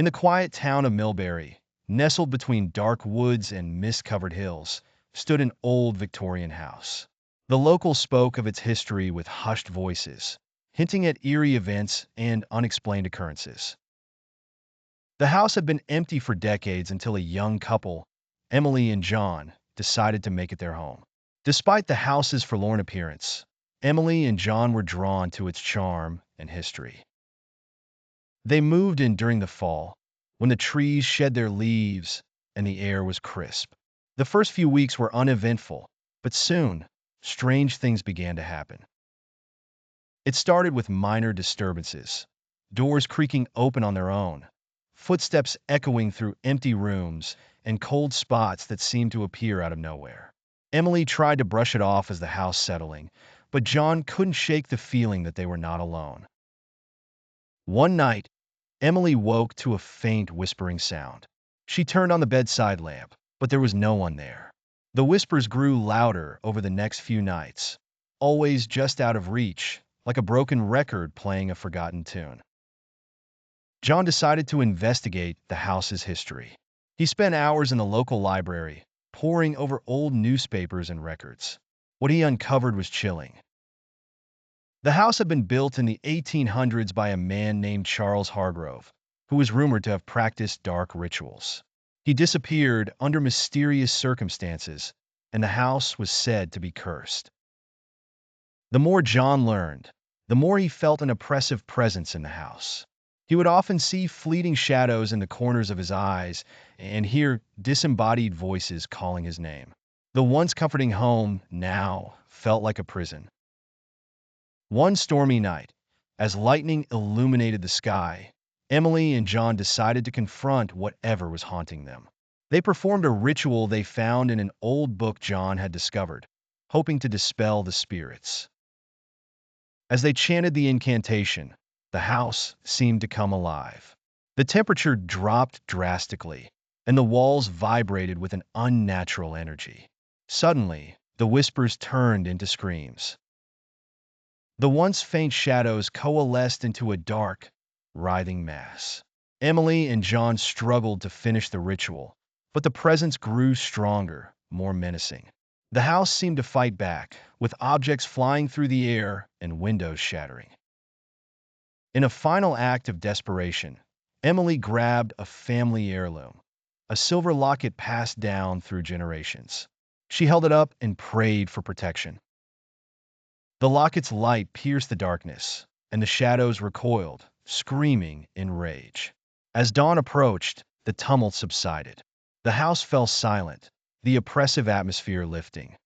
In the quiet town of Millbury, nestled between dark woods and mist-covered hills, stood an old Victorian house. The locals spoke of its history with hushed voices, hinting at eerie events and unexplained occurrences. The house had been empty for decades until a young couple, Emily and John, decided to make it their home. Despite the house's forlorn appearance, Emily and John were drawn to its charm and history. They moved in during the fall, when the trees shed their leaves and the air was crisp. The first few weeks were uneventful, but soon, strange things began to happen. It started with minor disturbances, doors creaking open on their own, footsteps echoing through empty rooms, and cold spots that seemed to appear out of nowhere. Emily tried to brush it off as the house settling, but John couldn't shake the feeling that they were not alone. One night, Emily woke to a faint whispering sound. She turned on the bedside lamp, but there was no one there. The whispers grew louder over the next few nights, always just out of reach, like a broken record playing a forgotten tune. John decided to investigate the house's history. He spent hours in the local library, poring over old newspapers and records. What he uncovered was chilling. The house had been built in the 1800s by a man named Charles Hargrove, who was rumored to have practiced dark rituals. He disappeared under mysterious circumstances, and the house was said to be cursed. The more John learned, the more he felt an oppressive presence in the house. He would often see fleeting shadows in the corners of his eyes and hear disembodied voices calling his name. The once comforting home now felt like a prison. One stormy night, as lightning illuminated the sky, Emily and John decided to confront whatever was haunting them. They performed a ritual they found in an old book John had discovered, hoping to dispel the spirits. As they chanted the incantation, the house seemed to come alive. The temperature dropped drastically, and the walls vibrated with an unnatural energy. Suddenly, the whispers turned into screams. The once faint shadows coalesced into a dark, writhing mass. Emily and John struggled to finish the ritual, but the presence grew stronger, more menacing. The house seemed to fight back, with objects flying through the air and windows shattering. In a final act of desperation, Emily grabbed a family heirloom, a silver locket passed down through generations. She held it up and prayed for protection. The locket's light pierced the darkness, and the shadows recoiled, screaming in rage. As dawn approached, the tumult subsided. The house fell silent, the oppressive atmosphere lifting.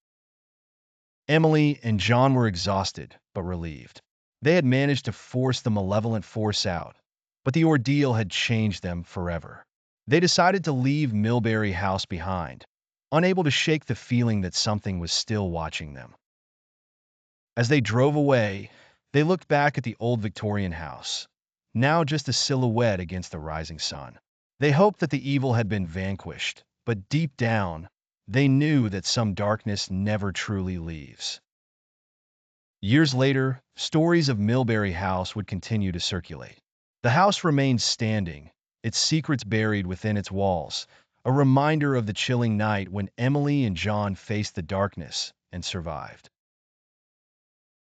Emily and John were exhausted, but relieved. They had managed to force the malevolent force out, but the ordeal had changed them forever. They decided to leave Millbury House behind, unable to shake the feeling that something was still watching them. As they drove away, they looked back at the old Victorian house, now just a silhouette against the rising sun. They hoped that the evil had been vanquished, but deep down, they knew that some darkness never truly leaves. Years later, stories of Millbury House would continue to circulate. The house remained standing, its secrets buried within its walls, a reminder of the chilling night when Emily and John faced the darkness and survived.